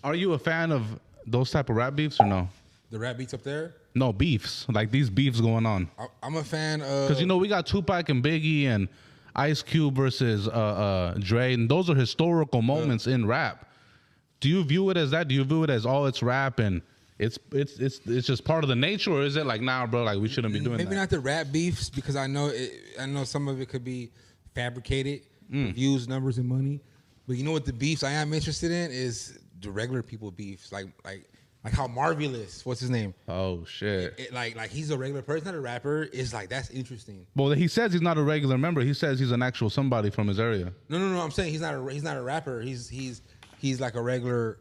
Are you a fan of those type of rap beefs or no? The rap beats up there? No, beefs. Like these beefs going on. I'm a fan of... Because, we got Tupac and Biggie and Ice Cube versus Dre, and those are historical moments in rap. Do you view it as that? Do you view it as all it's rap and it's just part of the nature, or is it like, nah, bro, like we shouldn't be doing that? Maybe not the rap beefs, because I know some of it could be fabricated, views, numbers, and money. But you know what the beefs I am interested in is the regular people beefs, like how Marvelous, what's his name? Oh shit! Like he's a regular person, not a rapper. It's like, that's interesting. Well, he says he's not a regular member. He says he's an actual somebody from his area. No. I'm saying he's not a rapper. He's like a regular.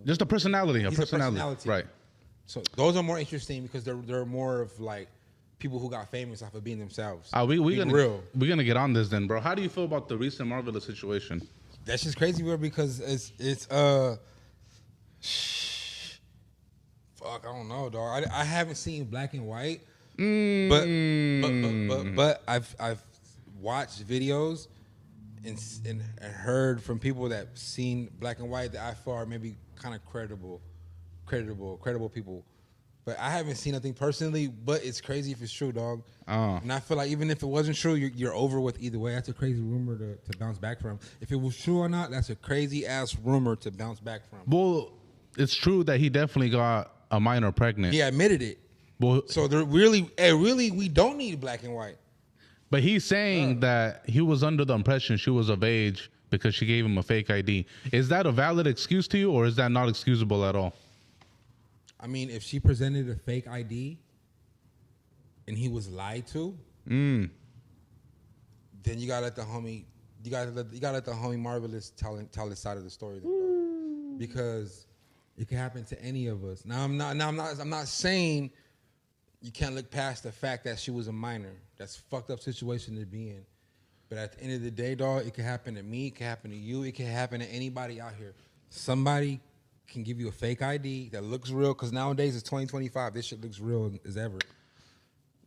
Just a personality. A personality, right? So those are more interesting because they're more of like people who got famous off of being themselves. We're gonna get on this then, bro. How do you feel about the recent Marvelous situation? That's just crazy, bro. Because it's fuck, I don't know, dog. I haven't seen Black and White, but I've watched videos and heard from people that seen Black and White that I feel are maybe kind of credible people. But I haven't seen nothing personally, but it's crazy if it's true, dog. And I feel like even if it wasn't true, you're over with either way. That's a crazy rumor to bounce back from. If it was true or not, that's a crazy-ass rumor to bounce back from. Well, it's true that he definitely got a minor pregnant. He admitted it. Well, so they're really, we don't need Black and White. But he's saying that he was under the impression she was of age because she gave him a fake ID. Is that a valid excuse to you, or is that not excusable at all? I mean, if she presented a fake ID and he was lied to, then you gotta let the homie, Marvelous tell his side of the story, then, because it can happen to any of us. I'm not saying you can't look past the fact that she was a minor. That's a fucked up situation to be in. But at the end of the day, dog, it can happen to me. It can happen to you. It can happen to anybody out here. Somebody can give you a fake ID that looks real, because nowadays it's 2025. This shit looks real as ever.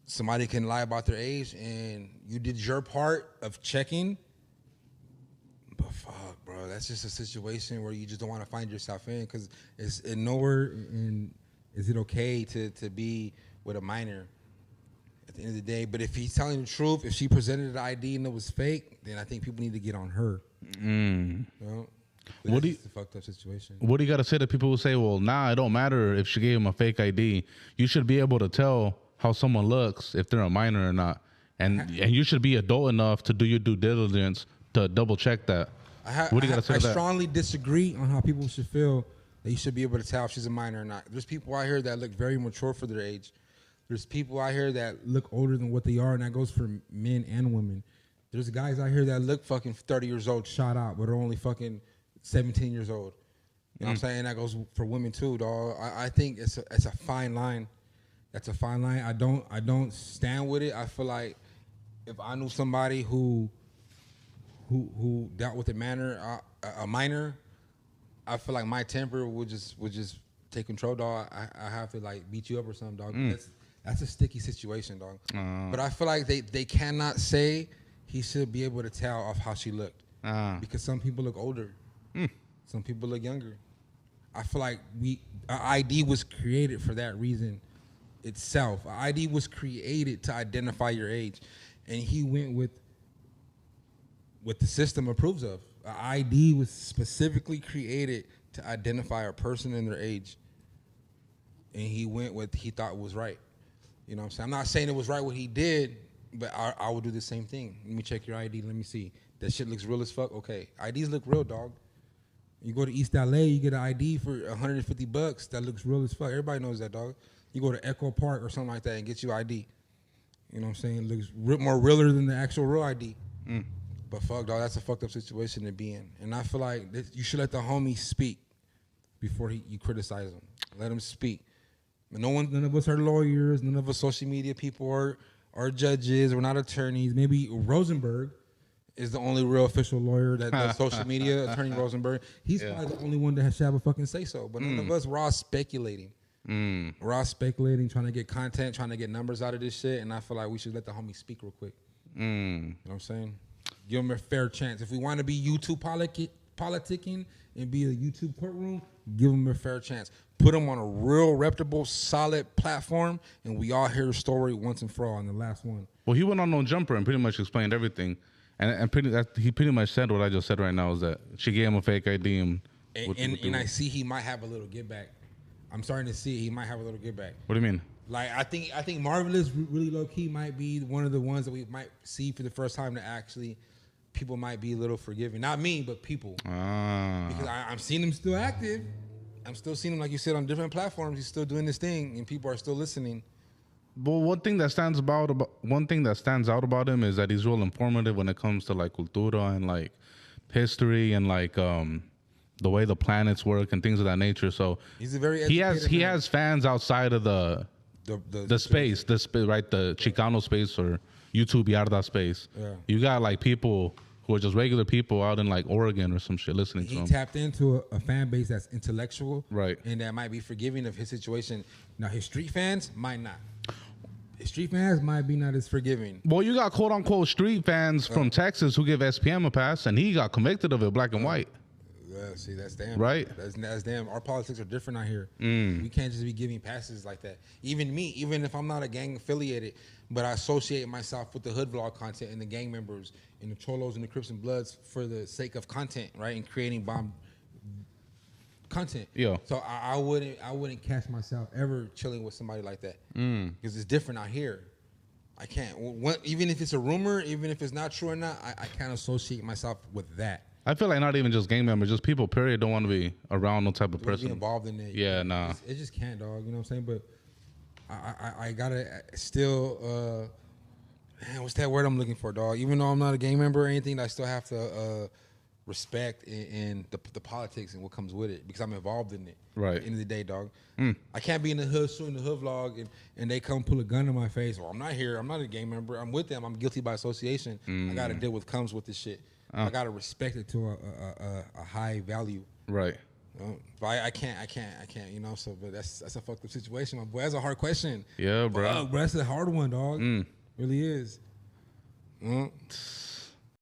Somebody can lie about their age, and you did your part of checking. But fuck, bro, that's just a situation where you just don't want to find yourself in, because it's nowhere. And is it okay to be with a minor at the end of the day? But if he's telling the truth, if she presented an ID and it was fake, then I think people need to get on her. You know? What it's a fucked up situation. What do you got to say to people who say, well, nah, it don't matter if she gave him a fake ID. You should be able to tell how someone looks if they're a minor or not. And you should be adult enough to do your due diligence to double check that. What do you got to say to that? I strongly disagree on how people should feel that you should be able to tell if she's a minor or not. There's people out here that look very mature for their age. There's people out here that look older than what they are, and that goes for men and women. There's guys out here that look fucking 30 years old, shot out, but are only fucking 17 years old. You know what I'm saying? That goes for women too, dog. I think it's a fine line. That's a fine line. I don't stand with it. I feel like if I knew somebody who dealt with a minor, I feel like my temper would just take control, dog. I have to like beat you up or something, dog. That's a sticky situation, dog. But I feel like they cannot say he should be able to tell off how she looked, because some people look older. Some people look younger. I feel like our ID was created for that reason itself. Our ID was created to identify your age, and he went with what the system approves of. Our ID was specifically created to identify a person and their age, and he went with what he thought was right. You know what I'm saying? I'm not saying it was right what he did, but I would do the same thing. Let me check your ID. Let me see. That shit looks real as fuck. Okay, IDs look real, dog. You go to East LA, you get an ID for $150. That looks real as fuck. Everybody knows that, dog. You go to Echo Park or something like that and get you ID. You know what I'm saying? It looks more realer than the actual real ID. But fuck, dog, that's a fucked up situation to be in. And I feel like you should let the homie speak before you criticize him. Let him speak. None of us are lawyers. None of us social media people are judges. We're not attorneys. Maybe Rosenberg is the only real official lawyer that does social media, Attorney Rosenberg. He's probably the only one that has have a fucking say so. But none of us, we're all speculating. We're all speculating, trying to get content, trying to get numbers out of this shit. And I feel like we should let the homie speak real quick. You know what I'm saying? Give him a fair chance. If we want to be YouTube politicking and be a YouTube courtroom, give them a fair chance. Put them on a real reputable, solid platform, and we all hear the story once and for all. And the last one. Well, he went on No Jumper and pretty much explained everything, and he pretty much said what I just said right now is that she gave him a fake ID and I see he might have a little get back. I'm starting to see he might have a little get back. What do you mean? Like I think Marvelous really low key might be one of the ones that we might see for the first time that actually people might be a little forgiving. Not me, but people. Because I'm seeing him still active. I'm still seeing him, like you said, on different platforms. He's still doing this thing, and people are still listening. But one thing that stands out about him is that he's real informative when it comes to like cultura and like history and like the way the planets work and things of that nature. So he's a very he has fans outside of the space, right? The Chicano space or YouTube Yarda space. Yeah. You got like people who are just regular people out in like Oregon or some shit listening to him. He tapped into a fan base that's intellectual, right? And that might be forgiving of his situation. Now his street fans might not. His street fans might be not as forgiving. Well, you got quote unquote street fans from Texas who give SPM a pass, and he got convicted of it, black and white. Yeah, see, that's damn. Right? That's damn. Our politics are different out here. We can't just be giving passes like that. Even me, even if I'm not a gang affiliated, but I associate myself with the hood vlog content and the gang members and the Cholos and the Crips and Bloods for the sake of content, right? And creating bomb content. Yeah. So I wouldn't catch myself ever chilling with somebody like that because it's different out here. I can't. Even if it's a rumor, even if it's not true or not, I can't associate myself with that. I feel like not even just gang members, just people, period, don't want to be around no type of person. Be involved in it. Yeah, nah. It just can't, dog. You know what I'm saying? But I gotta still, man, what's that word I'm looking for, dog? Even though I'm not a gang member or anything, I still have to respect in the politics and what comes with it because I'm involved in it. Right. At the end of the day, dog. I can't be in the hood shooting the hood vlog and they come pull a gun in my face. Well, I'm not here. I'm not a gang member. I'm with them. I'm guilty by association. I gotta deal with comes with this shit. I gotta respect it to a high value. Right. But I can't. You know. So, but that's a fucked up situation, my boy. That's a hard question. Yeah, bro. But that's a hard one, dog. Really is.